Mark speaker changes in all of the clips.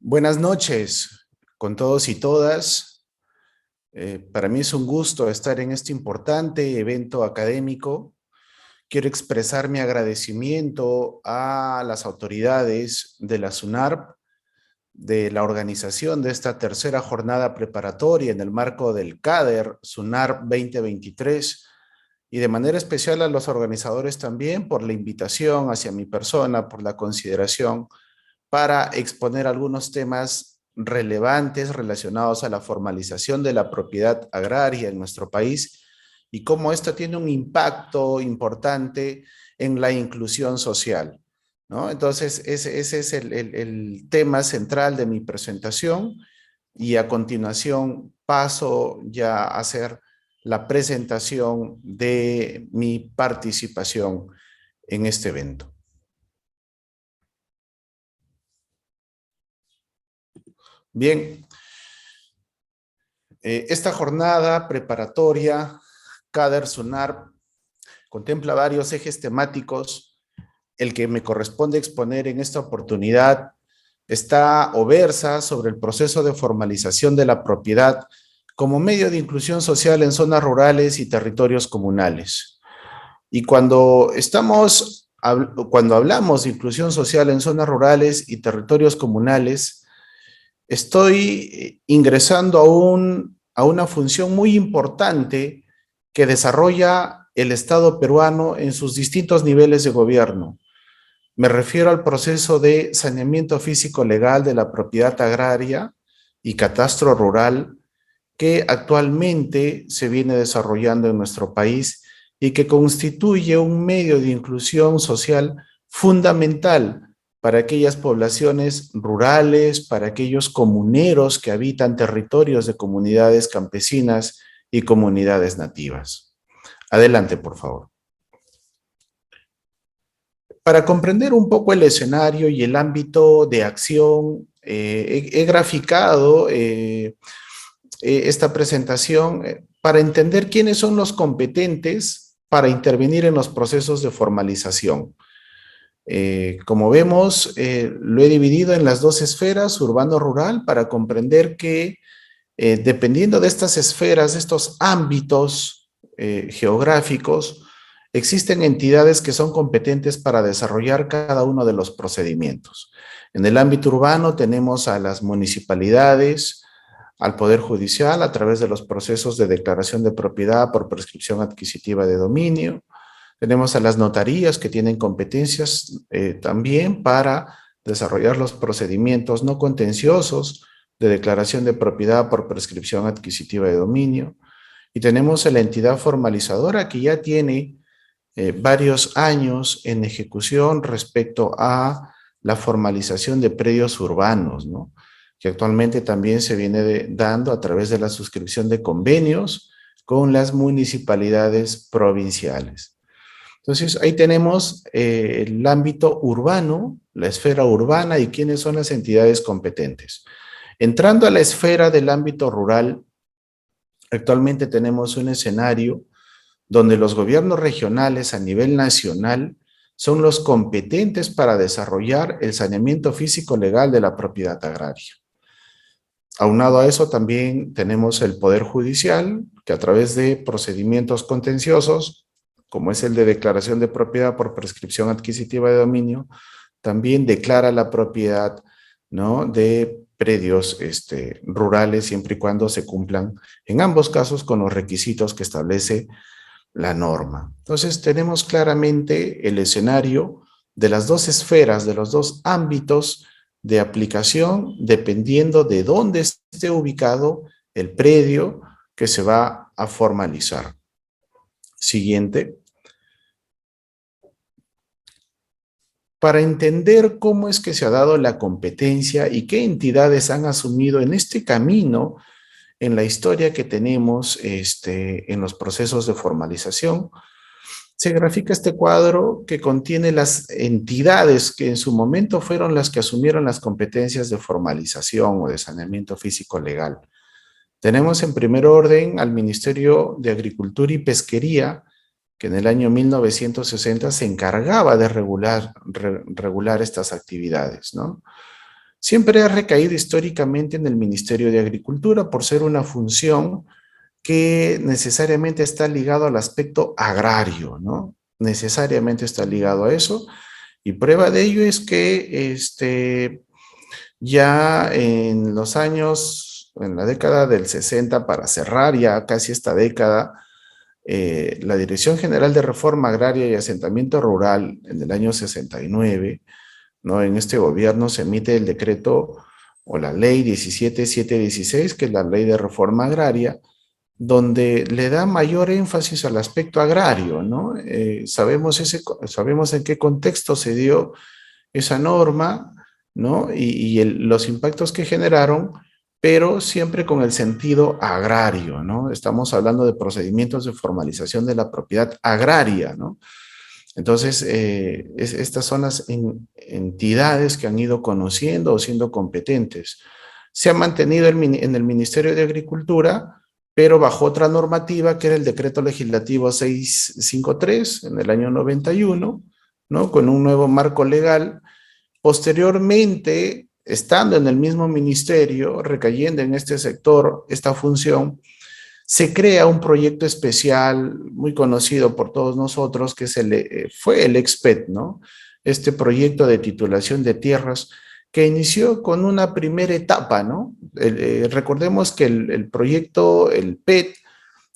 Speaker 1: Buenas noches con todos y todas. Para mí es un gusto estar en este importante evento académico. Quiero expresar mi agradecimiento a las autoridades de la SUNARP, de la organización de esta tercera jornada preparatoria en el marco del CADER SUNARP 2023 y de manera especial a los organizadores también por la invitación hacia mi persona, por la consideración para exponer algunos temas relevantes relacionados a la formalización de la propiedad agraria en nuestro país y cómo esto tiene un impacto importante en la inclusión social, ¿no? Entonces, ese es el tema central de mi presentación y a continuación paso ya a hacer la presentación de mi participación en este evento. Bien, esta jornada preparatoria, CADER SUNARP, contempla varios ejes temáticos. El que me corresponde exponer en esta oportunidad está o versa sobre el proceso de formalización de la propiedad como medio de inclusión social en zonas rurales y territorios comunales. Y cuando hablamos de inclusión social en zonas rurales y territorios comunales, estoy ingresando a una función muy importante que desarrolla el Estado peruano en sus distintos niveles de gobierno. Me refiero al proceso de saneamiento físico legal de la propiedad agraria y catastro rural que actualmente se viene desarrollando en nuestro país y que constituye un medio de inclusión social fundamental para aquellas poblaciones rurales, para aquellos comuneros que habitan territorios de comunidades campesinas y comunidades nativas. Adelante, por favor. Para comprender un poco el escenario y el ámbito de acción, he graficado esta presentación para entender quiénes son los competentes para intervenir en los procesos de formalización. Como vemos, lo he dividido en las dos esferas, urbano-rural, para comprender que dependiendo de estas esferas, de estos ámbitos geográficos, existen entidades que son competentes para desarrollar cada uno de los procedimientos. En el ámbito urbano tenemos a las municipalidades, al Poder Judicial a través de los procesos de declaración de propiedad por prescripción adquisitiva de dominio. Tenemos a las notarías que tienen competencias también para desarrollar los procedimientos no contenciosos de declaración de propiedad por prescripción adquisitiva de dominio. Y tenemos a la entidad formalizadora que ya tiene varios años en ejecución respecto a la formalización de predios urbanos, ¿no? Que actualmente también se viene dando a través de la suscripción de convenios con las municipalidades provinciales. Entonces, ahí tenemos el ámbito urbano, la esfera urbana y quiénes son las entidades competentes. Entrando a la esfera del ámbito rural, actualmente tenemos un escenario donde los gobiernos regionales a nivel nacional son los competentes para desarrollar el saneamiento físico legal de la propiedad agraria. Aunado a eso, también tenemos el Poder Judicial, que a través de procedimientos contenciosos, como es el de declaración de propiedad por prescripción adquisitiva de dominio, también declara la propiedad, ¿no?, de predios rurales, siempre y cuando se cumplan, en ambos casos, con los requisitos que establece la norma. Entonces, tenemos claramente el escenario de las dos esferas, de los dos ámbitos de aplicación, dependiendo de dónde esté ubicado el predio que se va a formalizar. Siguiente. Para entender cómo es que se ha dado la competencia y qué entidades han asumido en este camino, en la historia que tenemos en los procesos de formalización, se grafica este cuadro que contiene las entidades que en su momento fueron las que asumieron las competencias de formalización o de saneamiento físico legal. Tenemos en primer orden al Ministerio de Agricultura y Pesquería, que en el año 1960 se encargaba de regular estas actividades, ¿no? siempre ha recaído históricamente en el Ministerio de Agricultura por ser una función que necesariamente está ligado al aspecto agrario, ¿no? Necesariamente está ligado a eso. Y prueba de ello es que ya en los años, en la década del 60, para cerrar ya casi esta década, la Dirección General de Reforma Agraria y Asentamiento Rural en el año 69, ¿no? En este gobierno se emite el decreto o la ley 17716, que es la ley de reforma agraria, donde le da mayor énfasis al aspecto agrario, ¿no? Sabemos en qué contexto se dio esa norma, ¿no? Los impactos que generaron, pero siempre con el sentido agrario, ¿no? Estamos hablando de procedimientos de formalización de la propiedad agraria, ¿no? Entonces, estas son las entidades que han ido conociendo o siendo competentes. Se ha mantenido en el Ministerio de Agricultura, pero bajo otra normativa que era el Decreto Legislativo 653 en el año 91, ¿no? Con un nuevo marco legal. Posteriormente, estando en el mismo ministerio, recayendo en este sector, esta función, se crea un proyecto especial muy conocido por todos nosotros, que fue el EXPET, ¿no? Este proyecto de titulación de tierras que inició con una primera etapa, ¿no? Recordemos que el proyecto, el PET,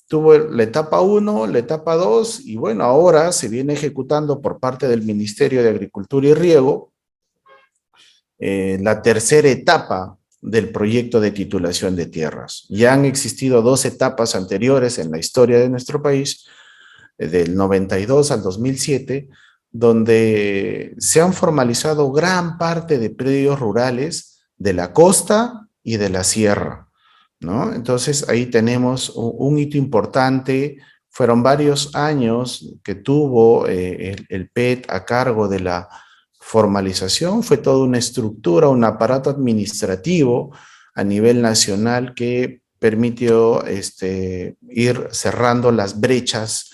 Speaker 1: tuvo la etapa 1, la etapa 2, y bueno, ahora se viene ejecutando por parte del Ministerio de Agricultura y Riego la tercera etapa del proyecto de titulación de tierras. Ya han existido dos etapas anteriores en la historia de nuestro país, del 92 al 2007, donde se han formalizado gran parte de predios rurales de la costa y de la sierra, ¿no? Entonces ahí tenemos un hito importante. Fueron varios años que tuvo el PET a cargo de la formalización, fue toda una estructura, un aparato administrativo a nivel nacional que permitió ir cerrando las brechas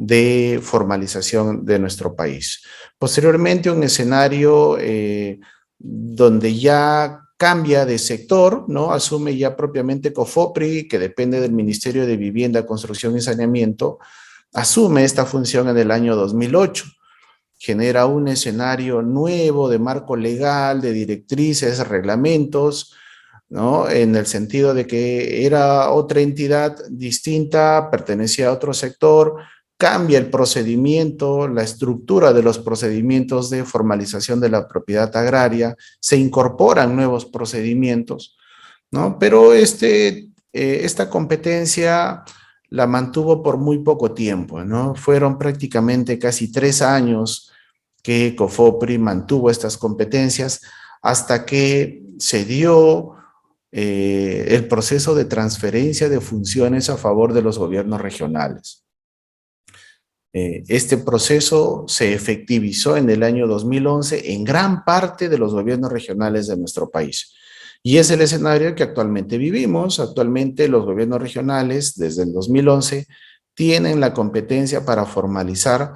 Speaker 1: de formalización de nuestro país. Posteriormente, un escenario donde ya cambia de sector, ¿no? Asume ya propiamente COFOPRI, que depende del Ministerio de Vivienda, Construcción y Saneamiento, asume esta función en el año 2008. Genera un escenario nuevo de marco legal, de directrices, reglamentos, ¿no? En el sentido de que era otra entidad distinta, pertenecía a otro sector, cambia el procedimiento, la estructura de los procedimientos de formalización de la propiedad agraria, se incorporan nuevos procedimientos, ¿no? Pero esta competencia la mantuvo por muy poco tiempo, ¿no? Fueron prácticamente casi 3 años que COFOPRI mantuvo estas competencias hasta que se dio el proceso de transferencia de funciones a favor de los gobiernos regionales. Este proceso se efectivizó en el año 2011 en gran parte de los gobiernos regionales de nuestro país. Y es el escenario que actualmente vivimos. Actualmente los gobiernos regionales, desde el 2011, tienen la competencia para formalizar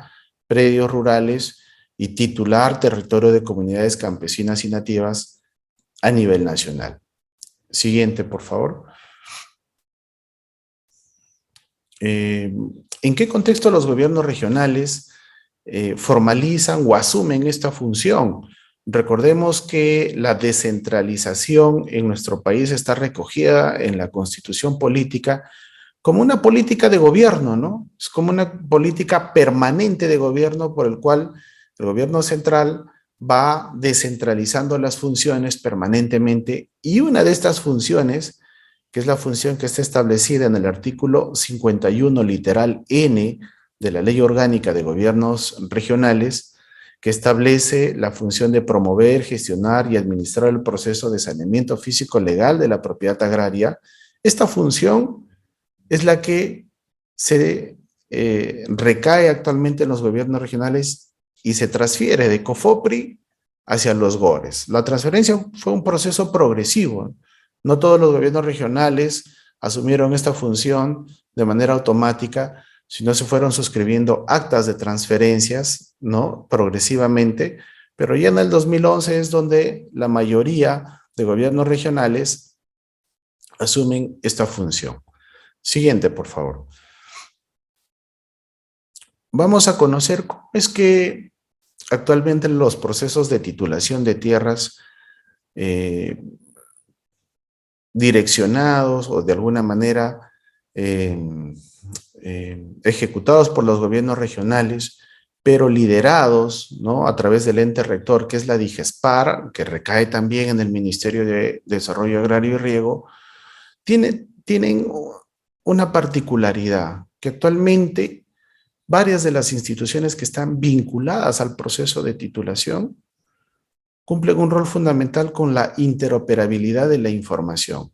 Speaker 1: predios rurales y titular territorio de comunidades campesinas y nativas a nivel nacional. Siguiente, por favor. ¿En qué contexto los gobiernos regionales formalizan o asumen esta función? Recordemos que la descentralización en nuestro país está recogida en la Constitución Política como una política de gobierno, ¿no? Es como una política permanente de gobierno por el cual el gobierno central va descentralizando las funciones permanentemente, y una de estas funciones, que es la función que está establecida en el artículo 51, literal N, de la Ley Orgánica de Gobiernos Regionales, que establece la función de promover, gestionar y administrar el proceso de saneamiento físico legal de la propiedad agraria. Esta función es la que se recae actualmente en los gobiernos regionales y se transfiere de COFOPRI hacia los GORES. La transferencia fue un proceso progresivo. No todos los gobiernos regionales asumieron esta función de manera automática, sino se fueron suscribiendo actas de transferencias, ¿no? Progresivamente, Pero ya en el 2011 es donde la mayoría de gobiernos regionales asumen esta función. Siguiente, por favor. Vamos a conocer cómo es que actualmente los procesos de titulación de tierras eh, direccionados o de alguna manera eh, ejecutados por los gobiernos regionales, pero liderados, ¿no?, a través del ente rector, que es la DIGESPAR, que recae también en el Ministerio de Desarrollo Agrario y Riego, tienen una particularidad, que actualmente varias de las instituciones que están vinculadas al proceso de titulación cumplen un rol fundamental con la interoperabilidad de la información.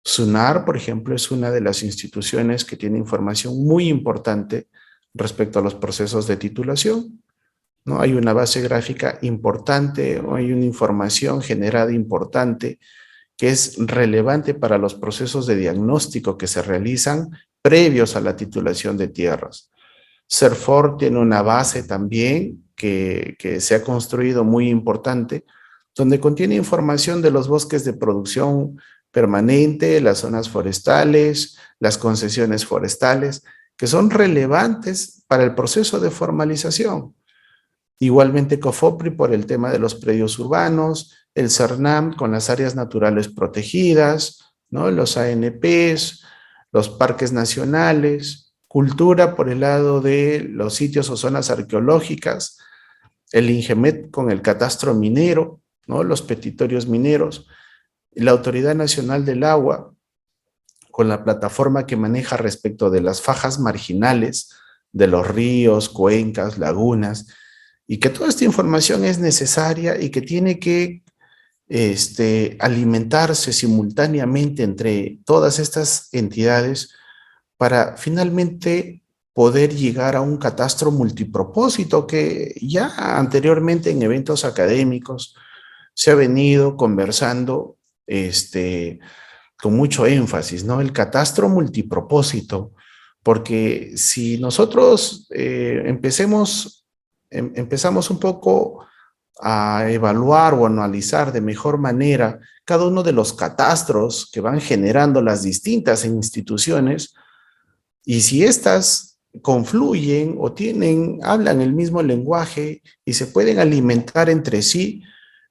Speaker 1: SUNAR, por ejemplo, es una de las instituciones que tiene información muy importante respecto a los procesos de titulación, ¿no? Hay una base gráfica importante, hay una información generada importante que es relevante para los procesos de diagnóstico que se realizan previos a la titulación de tierras. CERFOR tiene una base también que se ha construido muy importante, donde contiene información de los bosques de producción permanente, las zonas forestales, las concesiones forestales, que son relevantes para el proceso de formalización. Igualmente COFOPRI por el tema de los predios urbanos, el CERNAM con las áreas naturales protegidas, ¿no?, los ANPs, los parques nacionales, Cultura por el lado de los sitios o zonas arqueológicas, el INGEMET con el catastro minero, ¿no?, los petitorios mineros, la Autoridad Nacional del Agua con la plataforma que maneja respecto de las fajas marginales de los ríos, cuencas, lagunas, y que toda esta información es necesaria y que tiene que alimentarse simultáneamente entre todas estas entidades para finalmente poder llegar a un catastro multipropósito que ya anteriormente en eventos académicos se ha venido conversando con mucho énfasis, ¿no? El catastro multipropósito, porque si nosotros empezamos un poco a evaluar o analizar de mejor manera cada uno de los catastros que van generando las distintas instituciones, y si éstas confluyen o hablan el mismo lenguaje y se pueden alimentar entre sí,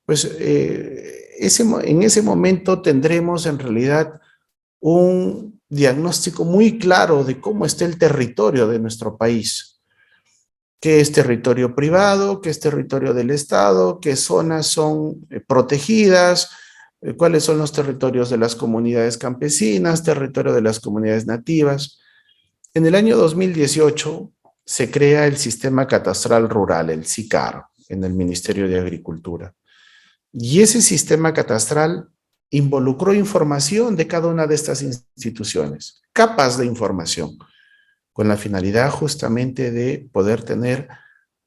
Speaker 1: pues en ese momento tendremos en realidad un diagnóstico muy claro de cómo está el territorio de nuestro país, qué es territorio privado, qué es territorio del Estado, qué zonas son protegidas, cuáles son los territorios de las comunidades campesinas, territorio de las comunidades nativas. En el año 2018 se crea el Sistema Catastral Rural, el SICAR, en el Ministerio de Agricultura. Y ese sistema catastral involucró información de cada una de estas instituciones, capas de información, con la finalidad justamente de poder tener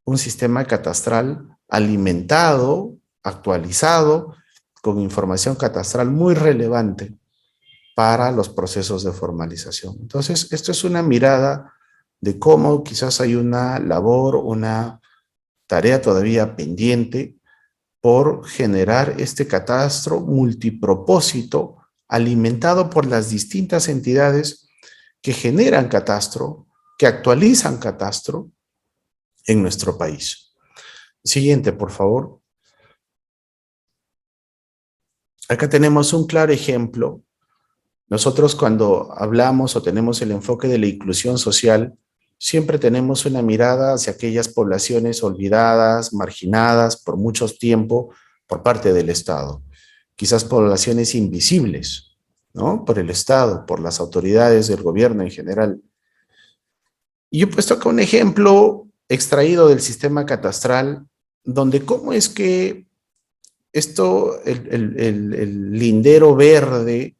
Speaker 1: un sistema catastral alimentado, actualizado, con información catastral muy relevante para los procesos de formalización. Entonces, esto es una mirada de cómo quizás hay una labor, una tarea todavía pendiente por generar este catastro multipropósito alimentado por las distintas entidades que generan catastro, que actualizan catastro en nuestro país. Siguiente, por favor. Acá tenemos un claro ejemplo. Nosotros cuando hablamos o tenemos el enfoque de la inclusión social, siempre tenemos una mirada hacia aquellas poblaciones olvidadas, marginadas por mucho tiempo por parte del Estado. Quizás poblaciones invisibles, ¿no?, por el Estado, por las autoridades del gobierno en general. Y yo he puesto acá un ejemplo extraído del sistema catastral, donde cómo es que el lindero verde,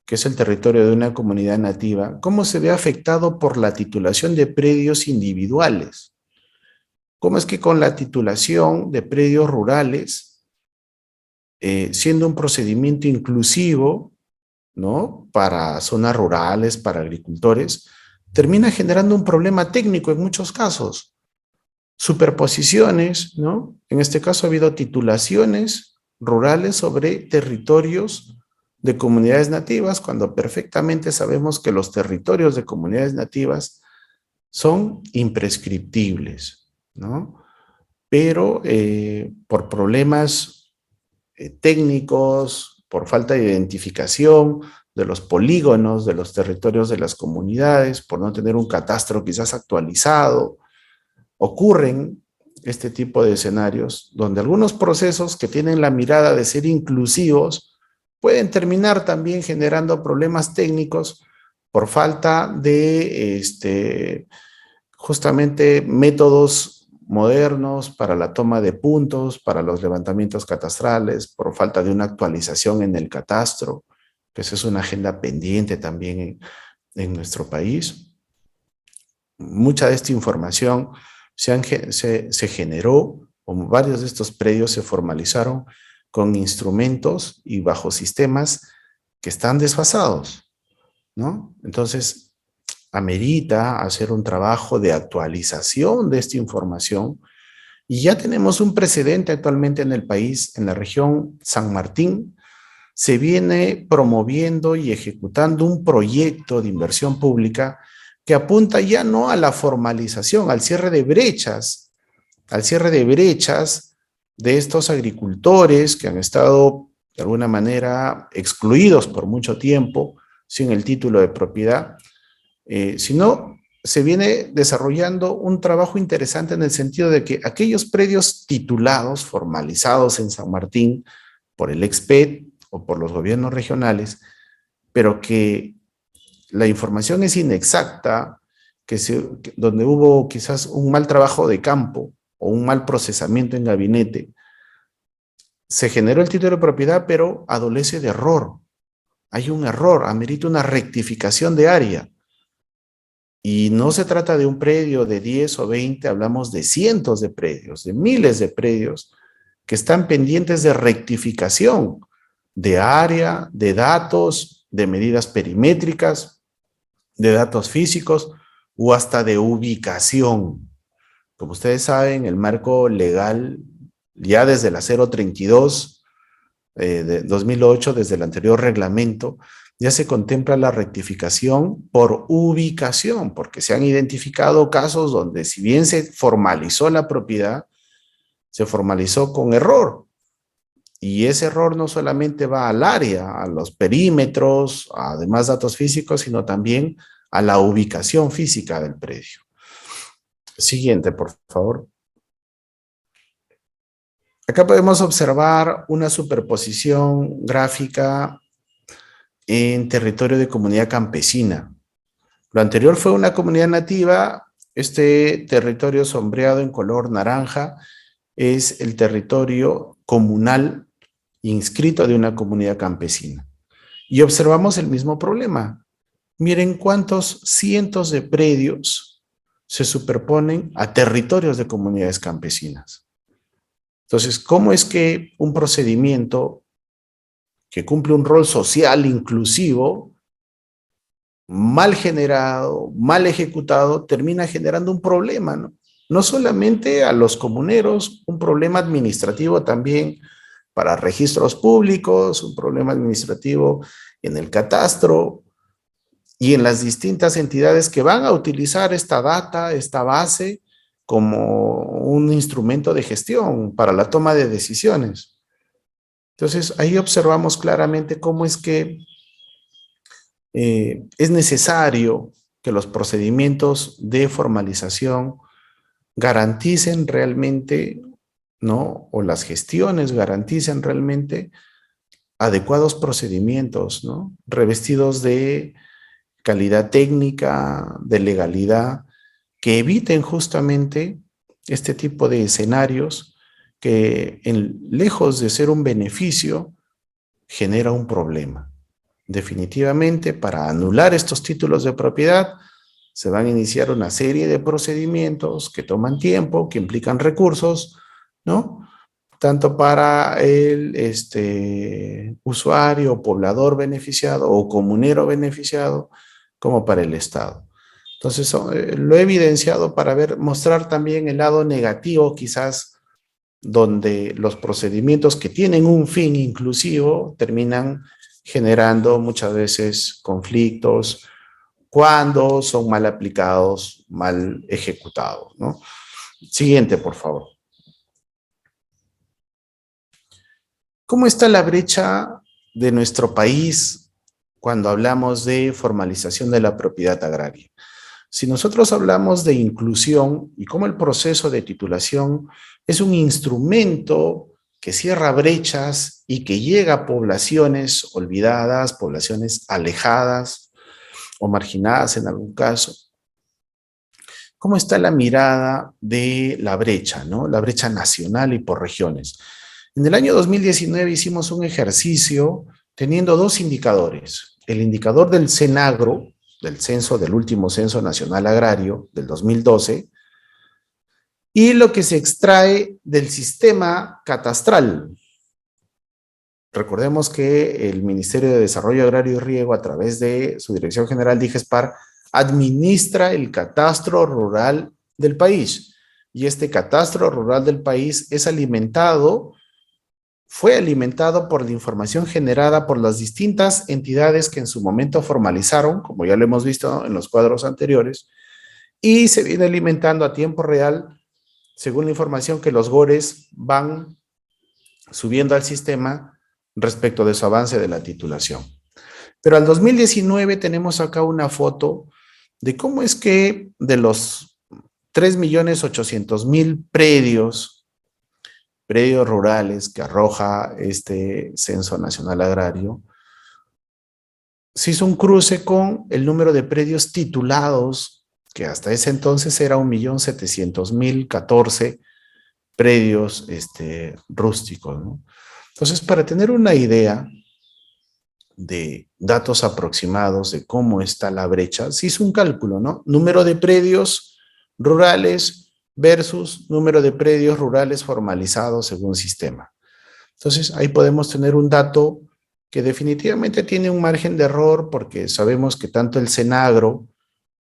Speaker 1: que es el territorio de una comunidad nativa, cómo se ve afectado por la titulación de predios individuales. Cómo es que con la titulación de predios rurales, siendo un procedimiento inclusivo, ¿no?, para zonas rurales, para agricultores, termina generando un problema técnico en muchos casos. superposiciones, ¿no? En este caso ha habido titulaciones rurales sobre territorios de comunidades nativas, cuando perfectamente sabemos que los territorios de comunidades nativas son imprescriptibles, ¿no? Pero por problemas técnicos, por falta de identificación de los polígonos, de los territorios de las comunidades, por no tener un catastro quizás actualizado, ocurren este tipo de escenarios donde algunos procesos que tienen la mirada de ser inclusivos pueden terminar también generando problemas técnicos por falta de justamente métodos modernos para la toma de puntos, para los levantamientos catastrales, por falta de una actualización en el catastro, que esa es una agenda pendiente también en nuestro país. Mucha de esta información se generó, o varios de estos predios se formalizaron con instrumentos y bajo sistemas que están desfasados, ¿no? Entonces, amerita hacer un trabajo de actualización de esta información y ya tenemos un precedente actualmente en el país, en la región San Martín. Se viene promoviendo y ejecutando un proyecto de inversión pública que apunta ya no a la formalización, al cierre de brechas, de estos agricultores que han estado de alguna manera excluidos por mucho tiempo sin el título de propiedad, sino se viene desarrollando un trabajo interesante en el sentido de que aquellos predios titulados, formalizados en San Martín por el EXPED o por los gobiernos regionales, pero que la información es inexacta, donde hubo quizás un mal trabajo de campo o un mal procesamiento en gabinete, se generó el título de propiedad, pero adolece de error. Hay un error, amerita una rectificación de área. Y no se trata de un predio de 10 o 20, hablamos de cientos de predios, de miles de predios que están pendientes de rectificación de área, de datos, de medidas perimétricas, de datos físicos o hasta de ubicación. Como ustedes saben, el marco legal, ya desde la 032 de 2008, desde el anterior reglamento, ya se contempla la rectificación por ubicación, porque se han identificado casos donde si bien se formalizó la propiedad, se formalizó con error. Y ese error no solamente va al área, a los perímetros, a demás datos físicos, sino también a la ubicación física del predio. Siguiente, por favor. Acá podemos observar una superposición gráfica en territorio de comunidad campesina. Lo anterior fue una comunidad nativa. Este territorio sombreado en color naranja es el territorio comunal inscrito de una comunidad campesina. Y observamos el mismo problema. Miren cuántos cientos de predios se superponen a territorios de comunidades campesinas. Entonces, ¿cómo es que un procedimiento que cumple un rol social inclusivo, mal generado, mal ejecutado, termina generando un problema, ¿no? No solamente a los comuneros, un problema administrativo también para registros públicos, un problema administrativo en el catastro y en las distintas entidades que van a utilizar esta data, esta base, como un instrumento de gestión para la toma de decisiones. Entonces, ahí observamos claramente cómo es que es necesario que los procedimientos de formalización garanticen realmente, ¿no? O las gestiones garanticen realmente adecuados procedimientos, ¿no? Revestidos de calidad técnica, de legalidad, que eviten justamente este tipo de escenarios que lejos de ser un beneficio, genera un problema. Definitivamente, para anular estos títulos de propiedad, se van a iniciar una serie de procedimientos que toman tiempo, que implican recursos, ¿no? Tanto para el usuario, poblador beneficiado o comunero beneficiado, como para el Estado. Entonces, lo he evidenciado para mostrar también el lado negativo, quizás, donde los procedimientos que tienen un fin inclusivo terminan generando muchas veces conflictos cuando son mal aplicados, mal ejecutados, ¿no? Siguiente, por favor. ¿Cómo está la brecha de nuestro país cuando hablamos de formalización de la propiedad agraria? Si nosotros hablamos de inclusión y cómo el proceso de titulación es un instrumento que cierra brechas y que llega a poblaciones olvidadas, poblaciones alejadas o marginadas en algún caso, ¿cómo está la mirada de la brecha, ¿no? La brecha nacional y por regiones? En el año 2019 hicimos un ejercicio teniendo dos indicadores. El indicador del CENAGRO, del último Censo Nacional Agrario del 2012, y lo que se extrae del sistema catastral. Recordemos que el Ministerio de Desarrollo Agrario y Riego, a través de su Dirección General DIGESPAR, administra el catastro rural del país. Y este catastro rural del país fue alimentado por la información generada por las distintas entidades que en su momento formalizaron, como ya lo hemos visto en los cuadros anteriores, y se viene alimentando a tiempo real según la información que los GORES van subiendo al sistema respecto de su avance de la titulación. Pero al 2019 tenemos acá una foto de cómo es que de los 3.800.000 predios rurales que arroja este Censo Nacional Agrario, se hizo un cruce con el número de predios titulados, que hasta ese entonces era 1.700.014 predios rústicos, ¿no? Entonces, para tener una idea de datos aproximados de cómo está la brecha, se hizo un cálculo, ¿no? Número de predios rurales versus número de predios rurales formalizados según sistema. Entonces, ahí podemos tener un dato que definitivamente tiene un margen de error porque sabemos que tanto el CENAGRO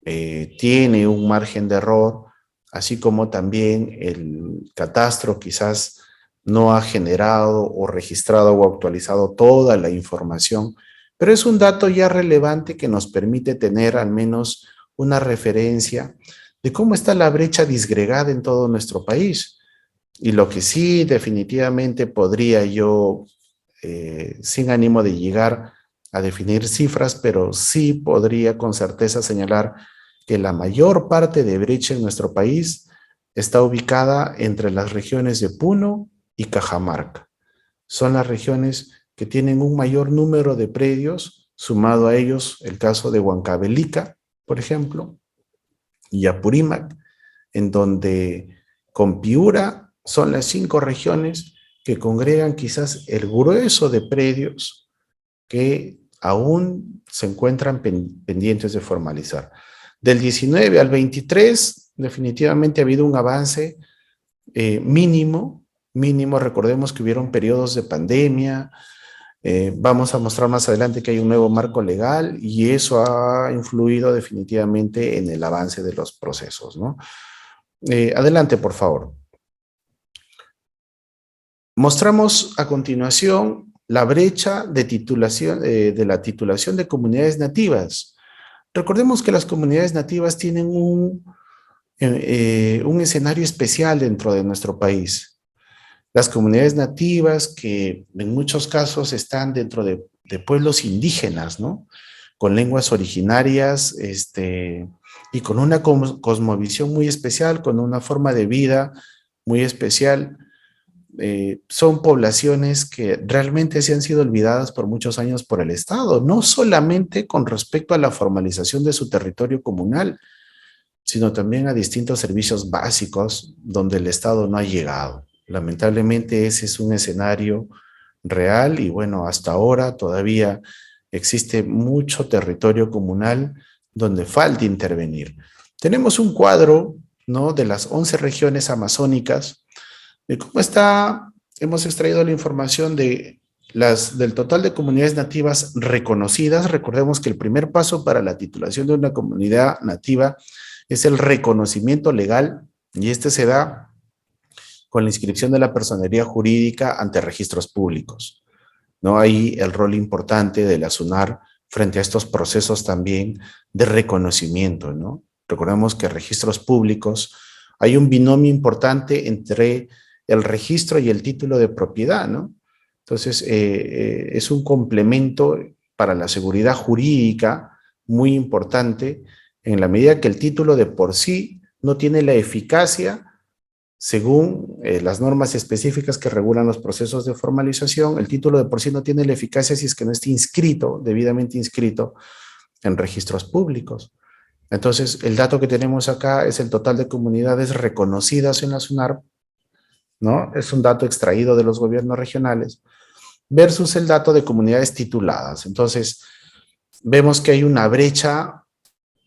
Speaker 1: tiene un margen de error, así como también el catastro quizás no ha generado o registrado o actualizado toda la información, pero es un dato ya relevante que nos permite tener al menos una referencia de cómo está la brecha disgregada en todo nuestro país. Y lo que sí definitivamente podría yo, sin ánimo de llegar a definir cifras, pero sí podría con certeza señalar que la mayor parte de brecha en nuestro país está ubicada entre las regiones de Puno y Cajamarca. Son las regiones que tienen un mayor número de predios, sumado a ellos el caso de Huancavelica, por ejemplo, y Apurímac, en donde con Piura son las 5 regiones que congregan quizás el grueso de predios que aún se encuentran pendientes de formalizar. Del 19 al 23, definitivamente ha habido un avance mínimo. Recordemos que hubieron periodos de pandemia. Vamos a mostrar más adelante que hay un nuevo marco legal y eso ha influido definitivamente en el avance de los procesos, ¿no? Adelante, por favor. Mostramos a continuación la brecha de titulación, de la titulación de comunidades nativas. Recordemos que las comunidades nativas tienen un escenario especial dentro de nuestro país. Las comunidades nativas que en muchos casos están dentro de pueblos indígenas, ¿no? Con lenguas originarias y con una cosmovisión muy especial, con una forma de vida muy especial. Son poblaciones que realmente se han sido olvidadas por muchos años por el Estado, no solamente con respecto a la formalización de su territorio comunal, sino también a distintos servicios básicos donde el Estado no ha llegado. Lamentablemente ese es un escenario real y bueno, hasta ahora todavía existe mucho territorio comunal donde falta intervenir. Tenemos un cuadro, ¿no?, de las 11 regiones amazónicas, de cómo está, hemos extraído la información de las del total de comunidades nativas reconocidas, recordemos que el primer paso para la titulación de una comunidad nativa es el reconocimiento legal y este se da con la inscripción de la personería jurídica ante registros públicos. ¿No? Hay el rol importante de la SUNAR frente a estos procesos también de reconocimiento, ¿no? Recordemos que registros públicos, hay un binomio importante entre el registro y el título de propiedad, ¿no? Entonces, es un complemento para la seguridad jurídica muy importante en la medida que el título de por sí no tiene la eficacia según las normas específicas que regulan los procesos de formalización. El título de por sí no tiene la eficacia si es que no está inscrito, debidamente inscrito en registros públicos. Entonces, el dato que tenemos acá es el total de comunidades reconocidas en la SUNAR, ¿no? Es un dato extraído de los gobiernos regionales, versus el dato de comunidades tituladas. Entonces, vemos que hay una brecha,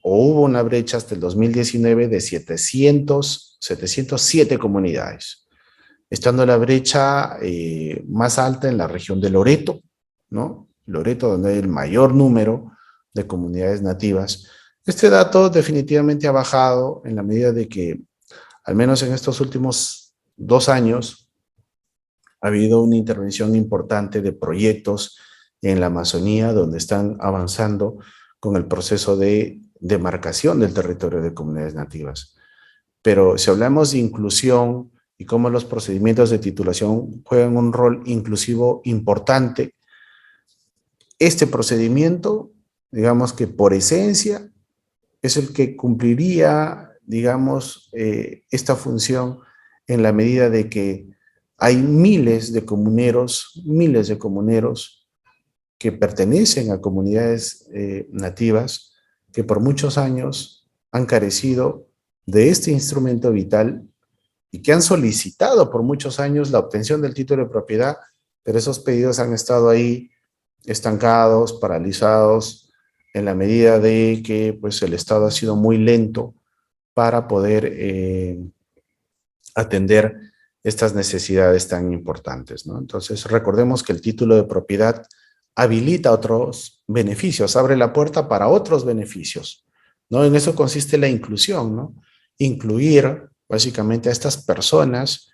Speaker 1: o hubo una brecha hasta el 2019 de 707 comunidades, estando la brecha más alta en la región de Loreto, ¿no? Loreto, donde hay el mayor número de comunidades nativas. Este dato definitivamente ha bajado en la medida de que, al menos en estos últimos 2 años, ha habido una intervención importante de proyectos en la Amazonía, donde están avanzando con el proceso de demarcación del territorio de comunidades nativas. Pero si hablamos de inclusión y cómo los procedimientos de titulación juegan un rol inclusivo importante, este procedimiento, digamos que por esencia, es el que cumpliría, digamos, esta función en la medida de que hay miles de comuneros que pertenecen a comunidades nativas que por muchos años han carecido de este instrumento vital y que han solicitado por muchos años la obtención del título de propiedad, pero esos pedidos han estado ahí estancados, paralizados, en la medida de que pues, el Estado ha sido muy lento para poder atender estas necesidades tan importantes, ¿no? Entonces, recordemos que el título de propiedad habilita otros beneficios, abre la puerta para otros beneficios, ¿no? En eso consiste la inclusión, ¿no? Incluir básicamente a estas personas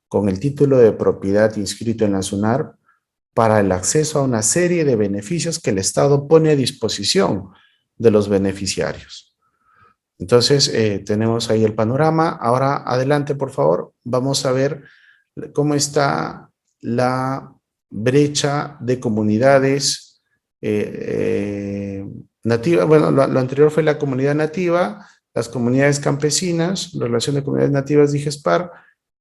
Speaker 1: con el título de propiedad inscrito en la SUNAR para el acceso a una serie de beneficios que el Estado pone a disposición de los beneficiarios. Entonces, tenemos ahí el panorama. Ahora, adelante, por favor. Vamos a ver cómo está la brecha de comunidades nativas. Bueno, lo anterior fue la comunidad nativa, las comunidades campesinas, la relación de comunidades nativas de IGESPAR.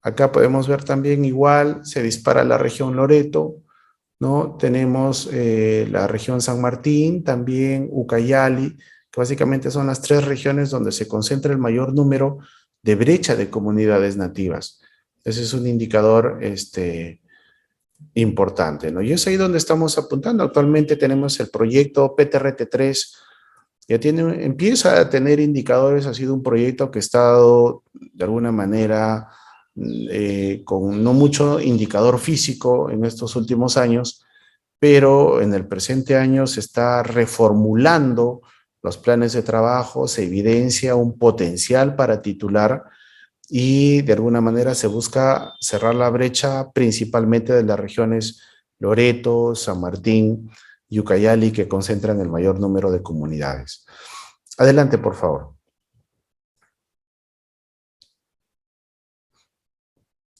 Speaker 1: Acá podemos ver también igual, se dispara la región Loreto, ¿no? Tenemos la región San Martín, también Ucayali, que básicamente son las 3 regiones donde se concentra el mayor número de brecha de comunidades nativas. Ese es un indicador importante, ¿no? Y es ahí donde estamos apuntando. Actualmente tenemos el proyecto PTRT3, ya empieza a tener indicadores, ha sido un proyecto que ha estado de alguna manera con no mucho indicador físico en estos últimos años, pero en el presente año se está reformulando los planes de trabajo, se evidencia un potencial para titular y de alguna manera se busca cerrar la brecha principalmente de las regiones Loreto, San Martín y Ucayali, que concentran el mayor número de comunidades. Adelante, por favor.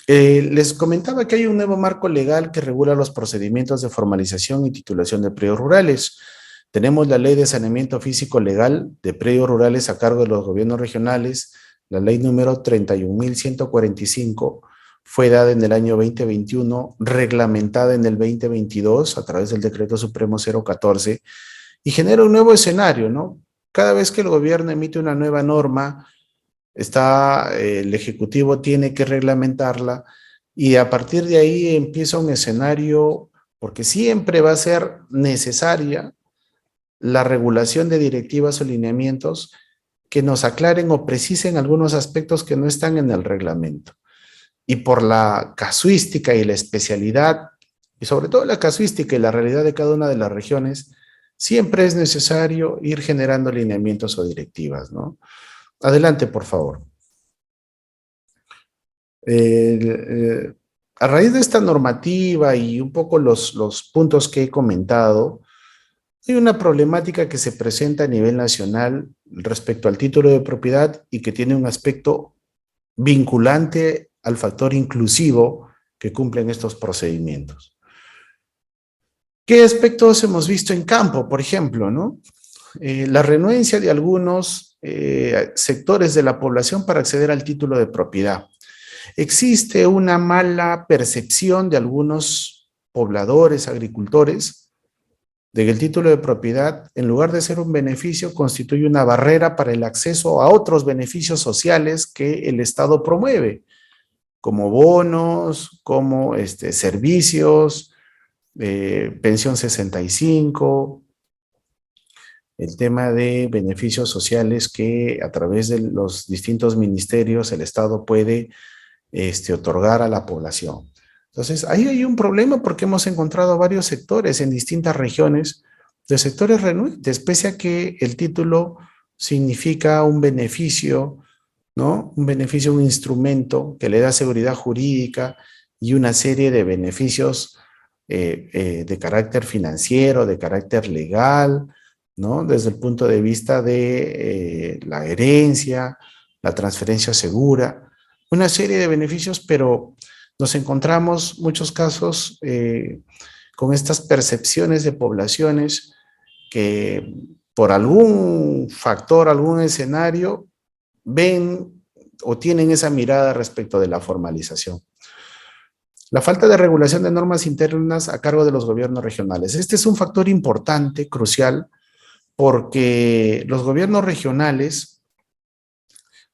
Speaker 1: Les comentaba que hay un nuevo marco legal que regula los procedimientos de formalización y titulación de predios rurales. Tenemos la Ley de Saneamiento Físico Legal de Predios Rurales a cargo de los gobiernos regionales. La ley número 31.145 fue dada en el año 2021, reglamentada en el 2022 a través del Decreto Supremo 014 y genera un nuevo escenario, ¿no? Cada vez que el gobierno emite una nueva norma, el Ejecutivo tiene que reglamentarla y a partir de ahí empieza un escenario, porque siempre va a ser necesaria la regulación de directivas o lineamientos que nos aclaren o precisen algunos aspectos que no están en el reglamento. Y por la casuística y la especialidad y sobre todo la casuística y la realidad de cada una de las regiones, siempre es necesario ir generando lineamientos o directivas, ¿no? Adelante, por favor. Eh, a raíz de esta normativa y un poco los puntos que he comentado, hay una problemática que se presenta a nivel nacional respecto al título de propiedad y que tiene un aspecto vinculante al factor inclusivo que cumplen estos procedimientos. ¿Qué aspectos hemos visto en campo, por ejemplo, ¿no? La renuencia de algunos sectores de la población para acceder al título de propiedad. Existe una mala percepción de algunos pobladores, agricultores, de que el título de propiedad, en lugar de ser un beneficio, constituye una barrera para el acceso a otros beneficios sociales que el Estado promueve, como bonos, como servicios, pensión 65, el tema de beneficios sociales que a través de los distintos ministerios el Estado puede otorgar a la población. Entonces, ahí hay un problema porque hemos encontrado varios sectores en distintas regiones de sectores renuentes, pese a que el título significa un beneficio, ¿no? Un beneficio, un instrumento que le da seguridad jurídica y una serie de beneficios de carácter financiero, de carácter legal, ¿no? Desde el punto de vista de la herencia, la transferencia segura, una serie de beneficios, pero nos encontramos muchos casos con estas percepciones de poblaciones que por algún factor, algún escenario, ven o tienen esa mirada respecto de la formalización. La falta de regulación de normas internas a cargo de los gobiernos regionales. Este es un factor importante, crucial, porque los gobiernos regionales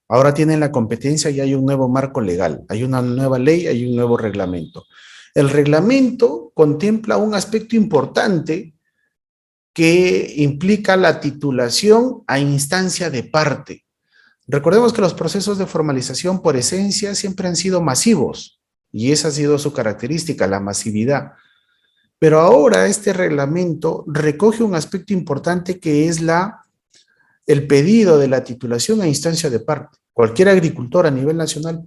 Speaker 1: ahora tienen la competencia y hay un nuevo marco legal, hay una nueva ley, hay un nuevo reglamento. El reglamento contempla un aspecto importante que implica la titulación a instancia de parte. Recordemos que los procesos de formalización por esencia siempre han sido masivos y esa ha sido su característica, la masividad. Pero ahora este reglamento recoge un aspecto importante que es el pedido de la titulación a instancia de parte. Cualquier agricultor a nivel nacional,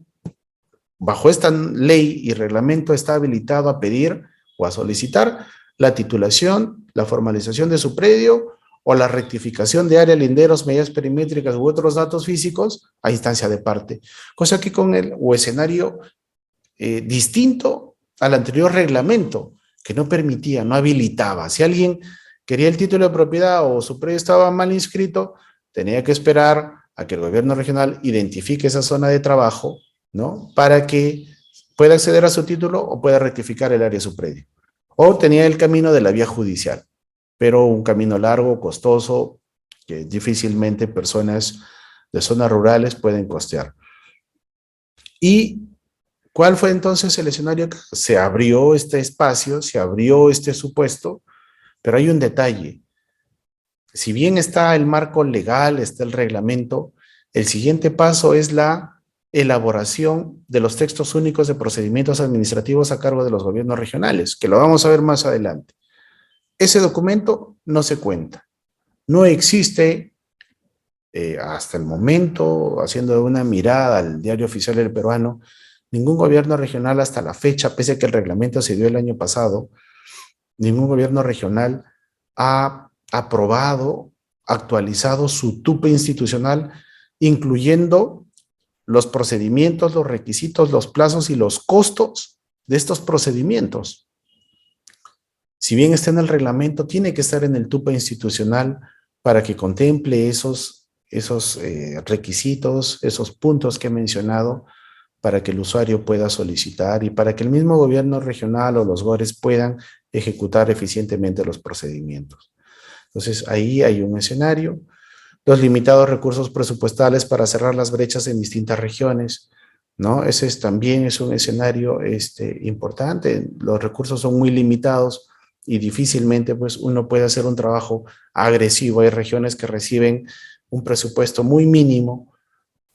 Speaker 1: bajo esta ley y reglamento, está habilitado a pedir o a solicitar la titulación, la formalización de su predio o la rectificación de área, linderos, medidas perimétricas u otros datos físicos a instancia de parte. Cosa que con el o escenario distinto al anterior reglamento, que no permitía, no habilitaba. Si alguien quería el título de propiedad o su predio estaba mal inscrito, tenía que esperar a que el gobierno regional identifique esa zona de trabajo, ¿no? Para que pueda acceder a su título o pueda rectificar el área de su predio. O tenía el camino de la vía judicial, pero un camino largo, costoso, que difícilmente personas de zonas rurales pueden costear. ¿Y cuál fue entonces el escenario? Se abrió este espacio, se abrió este supuesto, pero hay un detalle. Si bien está el marco legal, está el reglamento, el siguiente paso es la elaboración de los textos únicos de procedimientos administrativos a cargo de los gobiernos regionales, que lo vamos a ver más adelante. Ese documento no se cuenta. No existe hasta el momento, haciendo una mirada al diario oficial del peruano, ningún gobierno regional hasta la fecha, pese a que el reglamento se dio el año pasado, ningún gobierno regional ha aprobado, actualizado su tupe institucional, incluyendo los procedimientos, los requisitos, los plazos y los costos de estos procedimientos. Si bien está en el reglamento, tiene que estar en el tupe institucional para que contemple esos requisitos, esos puntos que he mencionado, para que el usuario pueda solicitar y para que el mismo gobierno regional o los GORES puedan ejecutar eficientemente los procedimientos. Entonces, ahí hay un escenario. Los limitados recursos presupuestales para cerrar las brechas en distintas regiones, ¿no? Ese también es un escenario importante. Los recursos son muy limitados y difícilmente pues, uno puede hacer un trabajo agresivo. Hay regiones que reciben un presupuesto muy mínimo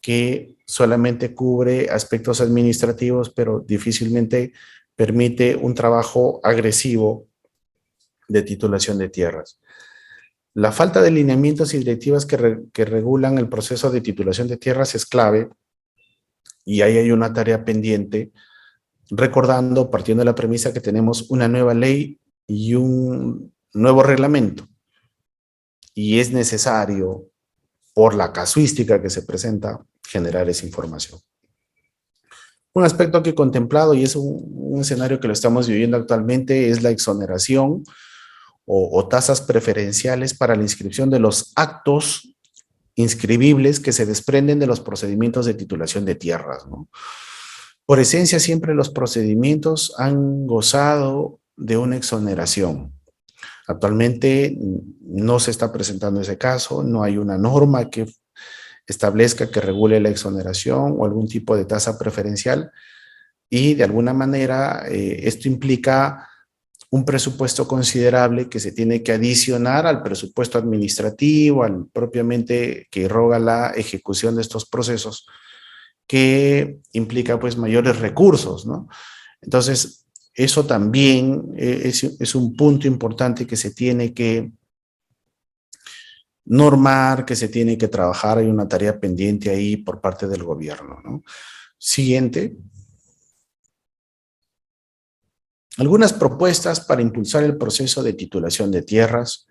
Speaker 1: que solamente cubre aspectos administrativos, pero difícilmente permite un trabajo agresivo de titulación de tierras. La falta de lineamientos y directivas que regulan el proceso de titulación de tierras es clave, y ahí hay una tarea pendiente, recordando, partiendo de la premisa que tenemos una nueva ley y un nuevo reglamento, y es necesario, por la casuística que se presenta, generar esa información. Un aspecto que he contemplado, y es un escenario que lo estamos viviendo actualmente, es la exoneración o tasas preferenciales para la inscripción de los actos inscribibles que se desprenden de los procedimientos de titulación de tierras, ¿no? Por esencia, siempre los procedimientos han gozado de una exoneración. Actualmente no se está presentando ese caso, no hay una norma que establezca que regule la exoneración o algún tipo de tasa preferencial, y de alguna manera esto implica un presupuesto considerable que se tiene que adicionar al presupuesto administrativo, al propiamente que irroga la ejecución de estos procesos, que implica pues mayores recursos, ¿no? Entonces, eso también es un punto importante que se tiene que normar, que se tiene que trabajar. Hay una tarea pendiente ahí por parte del gobierno, ¿no? Siguiente. Algunas propuestas para impulsar el proceso de titulación de tierras.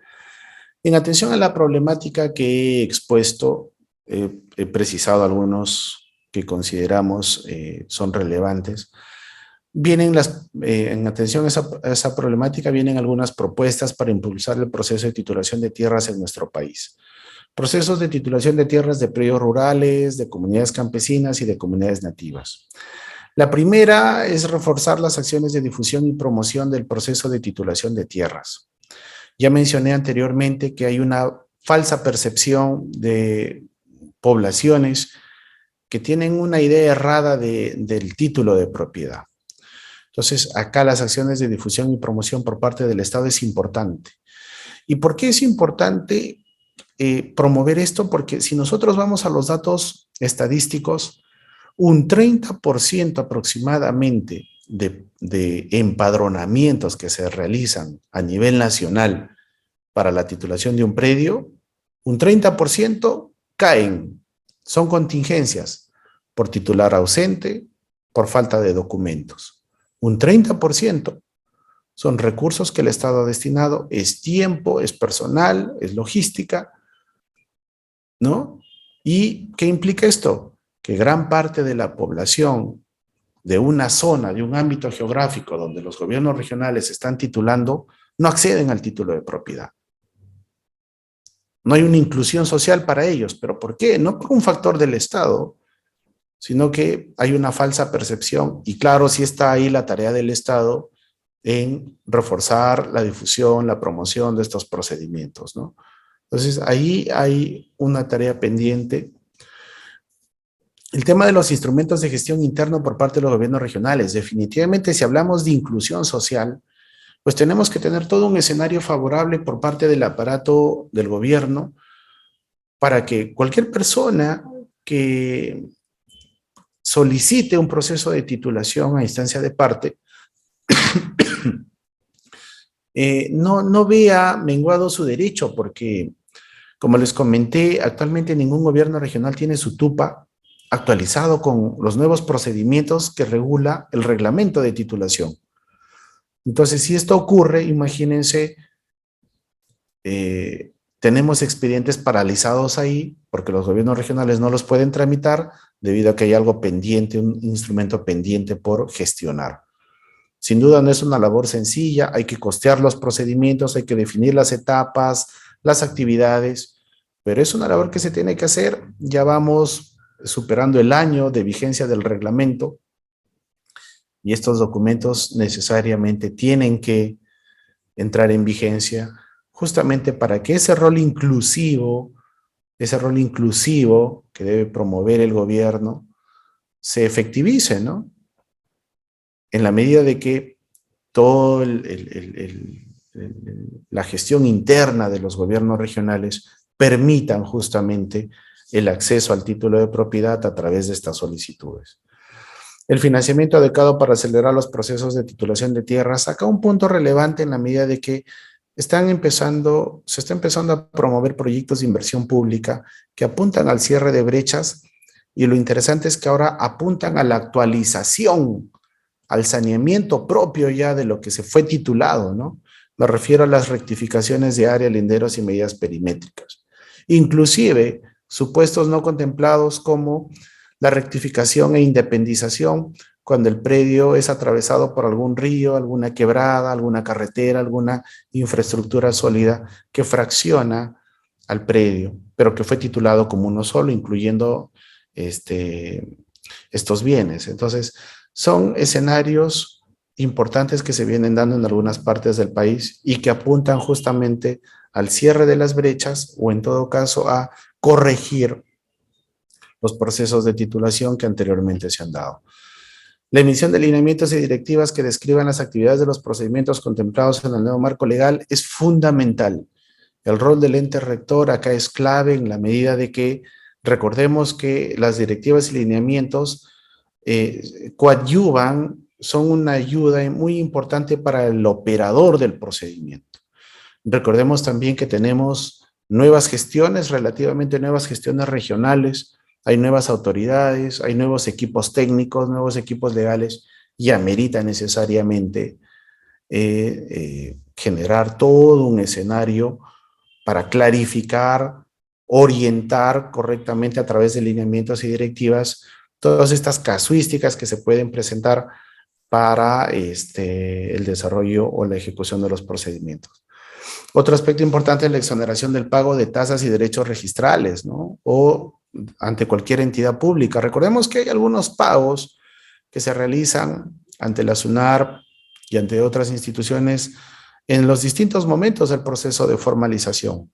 Speaker 1: En atención a la problemática que he expuesto, he precisado algunos que consideramos son relevantes. En atención a esa problemática, vienen algunas propuestas para impulsar el proceso de titulación de tierras en nuestro país. Procesos de titulación de tierras de predios rurales, de comunidades campesinas y de comunidades nativas. La primera es reforzar las acciones de difusión y promoción del proceso de titulación de tierras. Ya mencioné anteriormente que hay una falsa percepción de poblaciones que tienen una idea errada del título de propiedad. Entonces, acá las acciones de difusión y promoción por parte del Estado es importante. ¿Y por qué es importante promover esto? Porque si nosotros vamos a los datos estadísticos, un 30% aproximadamente de empadronamientos que se realizan a nivel nacional para la titulación de un predio, un 30% caen, son contingencias por titular ausente, por falta de documentos. Un 30% son recursos que el Estado ha destinado, es tiempo, es personal, es logística, ¿no? ¿Y qué implica esto? Que gran parte de la población de una zona, de un ámbito geográfico donde los gobiernos regionales están titulando, no acceden al título de propiedad. No hay una inclusión social para ellos. ¿Pero por qué? No por un factor del Estado, sino que hay una falsa percepción. Y claro, sí está ahí la tarea del Estado en reforzar la difusión, la promoción de estos procedimientos, ¿no? Entonces, ahí hay una tarea pendiente. El tema de los instrumentos de gestión interno por parte de los gobiernos regionales. Definitivamente, si hablamos de inclusión social, pues tenemos que tener todo un escenario favorable por parte del aparato del gobierno para que cualquier persona que solicite un proceso de titulación a instancia de parte no vea menguado su derecho, porque, como les comenté, actualmente ningún gobierno regional tiene su TUPA actualizado con los nuevos procedimientos que regula el reglamento de titulación. Entonces, si esto ocurre, imagínense, tenemos expedientes paralizados ahí porque los gobiernos regionales no los pueden tramitar debido a que hay algo pendiente, un instrumento pendiente por gestionar. Sin duda no es una labor sencilla, hay que costear los procedimientos, hay que definir las etapas, las actividades, pero es una labor que se tiene que hacer. Ya vamos superando el año de vigencia del reglamento y estos documentos necesariamente tienen que entrar en vigencia justamente para que ese rol inclusivo que debe promover el gobierno se efectivice, ¿no? En la medida de que toda la gestión interna de los gobiernos regionales permitan justamente el acceso al título de propiedad a través de estas solicitudes. El financiamiento adecuado para acelerar los procesos de titulación de tierras. Acá un punto relevante en la medida de que se está empezando a promover proyectos de inversión pública que apuntan al cierre de brechas, y lo interesante es que ahora apuntan a la actualización, al saneamiento propio ya de lo que se fue titulado, ¿no? Me refiero a las rectificaciones de área, linderos y medidas perimétricas. Inclusive, supuestos no contemplados como la rectificación e independización cuando el predio es atravesado por algún río, alguna quebrada, alguna carretera, alguna infraestructura sólida que fracciona al predio, pero que fue titulado como uno solo, incluyendo estos bienes. Entonces, son escenarios importantes que se vienen dando en algunas partes del país y que apuntan justamente al cierre de las brechas o en todo caso a corregir los procesos de titulación que anteriormente se han dado. La emisión de lineamientos y directivas que describan las actividades de los procedimientos contemplados en el nuevo marco legal es fundamental. El rol del ente rector acá es clave en la medida de que recordemos que las directivas y lineamientos coadyuvan, son una ayuda muy importante para el operador del procedimiento. Recordemos también que tenemos nuevas gestiones, relativamente nuevas gestiones regionales, hay nuevas autoridades, hay nuevos equipos técnicos, nuevos equipos legales, y amerita necesariamente generar todo un escenario para clarificar, orientar correctamente a través de lineamientos y directivas todas estas casuísticas que se pueden presentar para el desarrollo o la ejecución de los procedimientos. Otro aspecto importante es la exoneración del pago de tasas y derechos registrales, ¿no? O ante cualquier entidad pública. Recordemos que hay algunos pagos que se realizan ante la SUNAR y ante otras instituciones en los distintos momentos del proceso de formalización.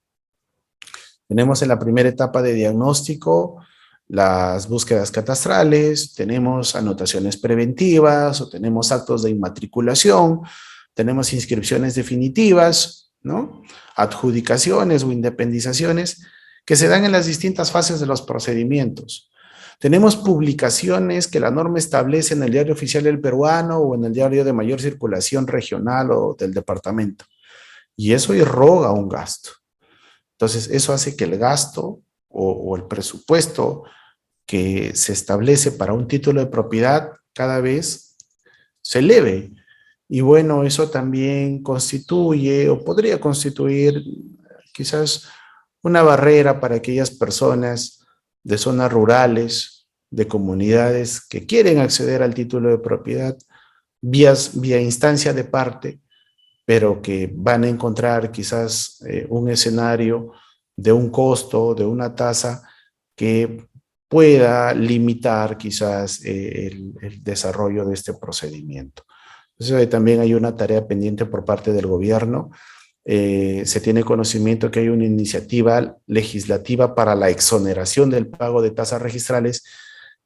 Speaker 1: Tenemos en la primera etapa de diagnóstico las búsquedas catastrales, tenemos anotaciones preventivas o tenemos actos de inmatriculación, tenemos inscripciones definitivas, ¿no? Adjudicaciones o independizaciones que se dan en las distintas fases de los procedimientos. Tenemos publicaciones que la norma establece en el Diario Oficial del Peruano o en el diario de mayor circulación regional o del departamento. Y eso irroga un gasto. Entonces, eso hace que el gasto o el presupuesto que se establece para un título de propiedad cada vez se eleve. Y bueno, eso también constituye o podría constituir quizás una barrera para aquellas personas de zonas rurales, de comunidades que quieren acceder al título de propiedad vía instancia de parte, pero que van a encontrar quizás un escenario de un costo, de una tasa que pueda limitar quizás el desarrollo de este procedimiento. Entonces, también hay una tarea pendiente por parte del gobierno. Se tiene conocimiento que hay una iniciativa legislativa para la exoneración del pago de tasas registrales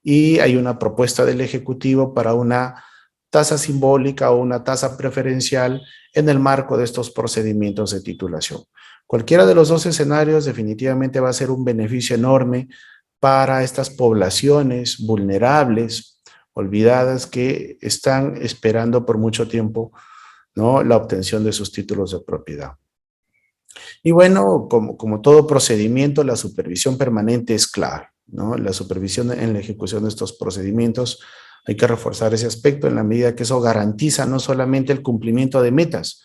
Speaker 1: y hay una propuesta del Ejecutivo para una tasa simbólica o una tasa preferencial en el marco de estos procedimientos de titulación. Cualquiera de los dos escenarios definitivamente va a ser un beneficio enorme para estas poblaciones vulnerables, olvidadas, que están esperando por mucho tiempo, ¿no?, la obtención de sus títulos de propiedad. Y bueno, como todo procedimiento, la supervisión permanente es clave, ¿no? La supervisión en la ejecución de estos procedimientos, hay que reforzar ese aspecto en la medida que eso garantiza no solamente el cumplimiento de metas,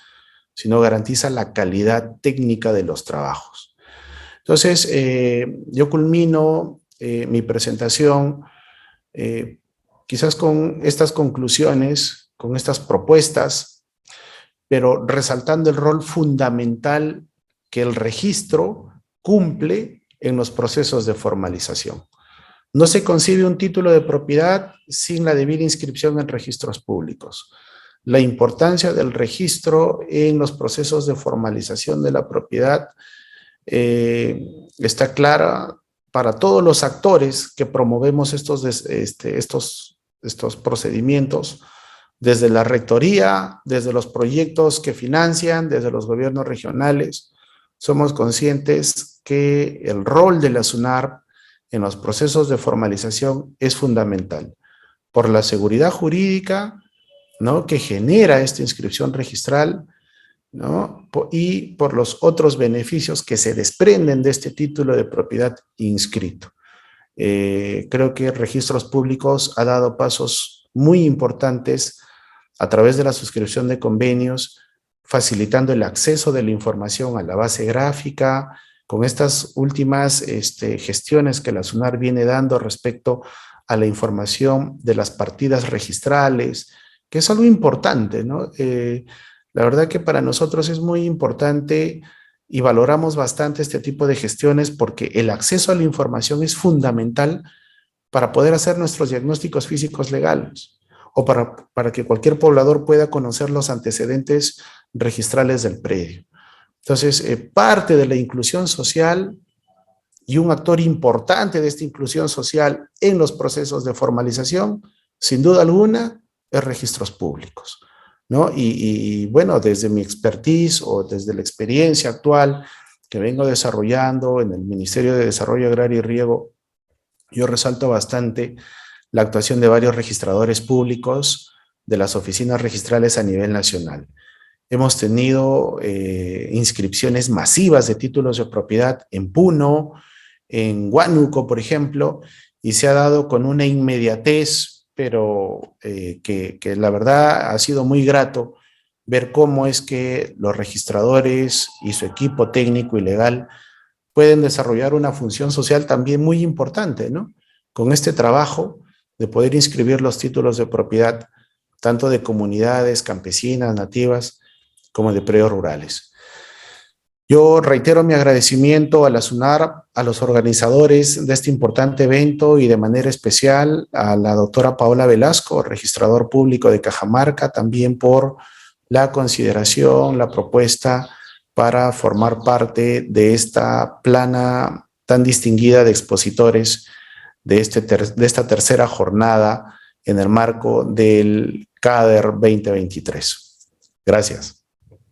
Speaker 1: sino garantiza la calidad técnica de los trabajos. Entonces, yo culmino mi presentación quizás con estas conclusiones, con estas propuestas, pero resaltando el rol fundamental que el registro cumple en los procesos de formalización. No se concibe un título de propiedad sin la debida inscripción en registros públicos. La importancia del registro en los procesos de formalización de la propiedad está clara para todos los actores que promovemos estos procedimientos, desde la rectoría, desde los proyectos que financian, desde los gobiernos regionales. Somos conscientes que el rol de la SUNAR en los procesos de formalización es fundamental. por la seguridad jurídica, ¿no?, que genera esta inscripción registral, ¿no?, y por los otros beneficios que se desprenden de este título de propiedad inscrito. Creo que Registros Públicos ha dado pasos muy importantes a través de la suscripción de convenios, facilitando el acceso de la información a la base gráfica, con estas últimas gestiones que la SUNAR viene dando respecto a la información de las partidas registrales, que es algo importante, ¿no? La verdad que para nosotros es muy importante y valoramos bastante este tipo de gestiones porque el acceso a la información es fundamental para poder hacer nuestros diagnósticos físicos legales o para que cualquier poblador pueda conocer los antecedentes registrales del predio. Entonces, parte de la inclusión social y un actor importante de esta inclusión social en los procesos de formalización, sin duda alguna, es Registros Públicos, ¿no? Bueno, desde mi expertise o desde la experiencia actual que vengo desarrollando en el Ministerio de Desarrollo Agrario y Riego, yo resalto bastante la actuación de varios registradores públicos de las oficinas registrales a nivel nacional. Hemos tenido inscripciones masivas de títulos de propiedad en Puno, en Huánuco, por ejemplo, y se ha dado con una inmediatez, pero que la verdad ha sido muy grato ver cómo es que los registradores y su equipo técnico y legal pueden desarrollar una función social también muy importante, ¿no? Con este trabajo de poder inscribir los títulos de propiedad, tanto de comunidades campesinas, nativas, como de predios rurales. Yo reitero mi agradecimiento a la SUNAR, a los organizadores de este importante evento y de manera especial a la doctora Paola Velasco, registrador público de Cajamarca, también por la consideración, la propuesta para formar parte de esta plana tan distinguida de expositores de esta tercera jornada en el marco del CADER 2023. Gracias.